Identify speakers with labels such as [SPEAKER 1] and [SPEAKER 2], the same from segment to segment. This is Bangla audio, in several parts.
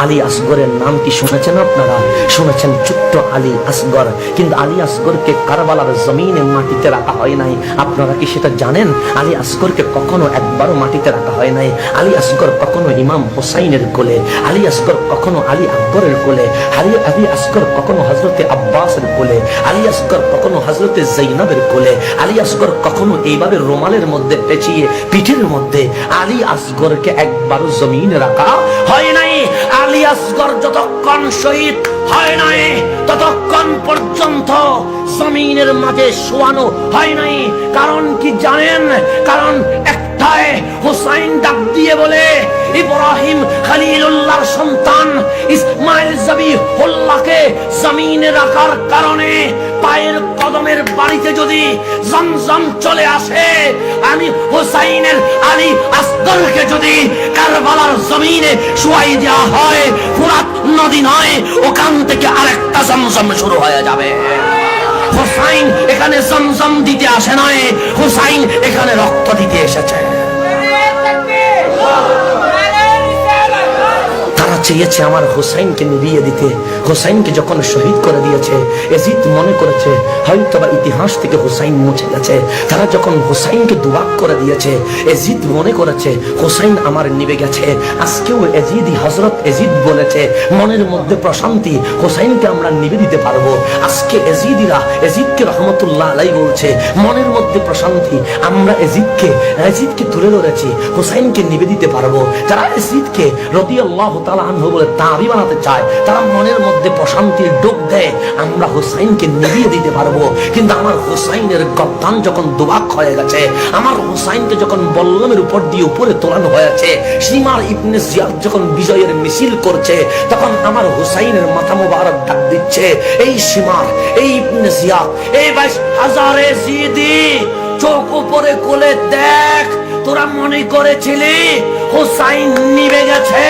[SPEAKER 1] আলী আসগরের নাম কি শুনেছেন আপনারা? শুনেছেন ছোট্ট আলী আসগর, কিন্তু আলী আসগরকে কারবালার জমিনে মাটিতে রাখা হয় নাই। আপনারা কি সেটা জানেন? আলী আসগরকে কখনো একবারও মাটিতে রাখা হয় নাই। আলী আসগর কখনো ইমাম হোসাইনের কোলে, আলী আসগর কখনো আলী আকবরের কোলে, আলী আসগর কখনো হযরতে আব্বাসের কোলে, আলী আসগর কখনো হযরতে জৈনবের কোলে, আলী আসগর কখনো এইভাবে রুমালের মধ্যে পেঁচিয়ে পিঠের মধ্যে, আলী আসগরকে একবারও জমিনে রাখা হয় নাই। আলী আসগর যতক্ষণ শহীদ হয় নাই ততক্ষণ পর্যন্ত জমিনের মাঝে শোয়ানো হয় নাই। কারণ কি জানেন? কারণ একটাই, হুসাইন ডাক দিয়ে বলে, ইব্রাহিম খলিলুল্লাহর সন্তান ইসমাইল জবিহুল্লাহকে জমিনে রাখার কারণে পায়ের কদমের বাড়িতে যদি জমজম চলে আসে, আমি হুসাইনের আলী আসগরকে যদি কারবালার জমিনে শুয়াই দেওয়া হয়, ফুরাত নদী নয়, ওখান থেকে আরেকটা জমজম শুরু হয়ে যাবে। হুসাইন এখানে জমজম দিতে আসে নয়, হুসাইন এখানে রক্ত দিতে এসেছে। তারা চেয়েছে আমার হুসাইনকে নিভিয়ে দিতে। হুসাইনকে যখন শহীদ করে দিয়েছে, এজিদ মনে করেছে হয়তোবা ইতিহাস থেকে হুসাইন মুছে গেছে। তারা যখন হুসাইনকে দুবাক করে দিয়েছে, এজিদ মনে করেছে হুসাইন আমার নিভে গেছে। আজকেও এজিদি হযরত এজিদ বলেছে মনের মধ্যে প্রশান্তি, হুসাইনকে আমরা নিভে দিতে পারবো। আজকে এজিদিরা এজিদকে রহমতুল্লাহ আলাইহি বলছে মনের মধ্যে প্রশান্তি, আমরা এজিদকে তুলে ধরেছি, হুসাইনকে নিভে দিতে পারবো। যারা এজিদকে রাদিয়াল্লাহু তাআলা আনহু বলে তাবি বানাতে চায়, তারা মনের মধ্যে প্রশান্তির ডোক দেয়, আমরা হুসাইনকে নিভিয়ে দিতে পারবো। কিন্তু আমার হুসাইনের গর্দান যখন দুবাক হয়ে গেছে, আমার হুসাইনকে যখন বল্লমের উপর দিয়ে উপরে তোলানো হয়েছে, শিমার ইবনে জিয়াদ যখন বিজয়ের মিছিল করছে, তখন আমার হুসাইনের মাথা মোবারক ডাক দিচ্ছে, এই শিমার, এই ইবনে জিয়াদ, এই 22,000 এজিদি, চোখ উপরে কোলে দেখ, তোরা মনে করেছিলি হুসাইন নিভে গেছে,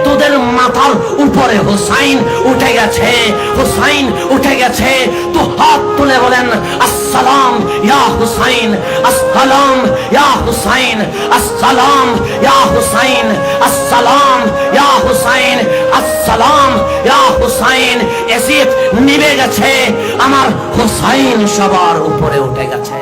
[SPEAKER 1] তোদের মাথার উপরে হুসাইন উঠে গেছে, হুসাইন উঠে গেছে। তো হাত তুলে বলেন আসসালাম ইয়া হুসাইন, আসসালাম ইয়া হুসাইন, আসসালাম ইয়া হুসাইন, আসসালাম ইয়া হুসাইন, আসসালাম ইয়া হুসাইন। এজিদ নিভে গেছে, আমার হুসাইন সবার উপরে উঠে গেছে।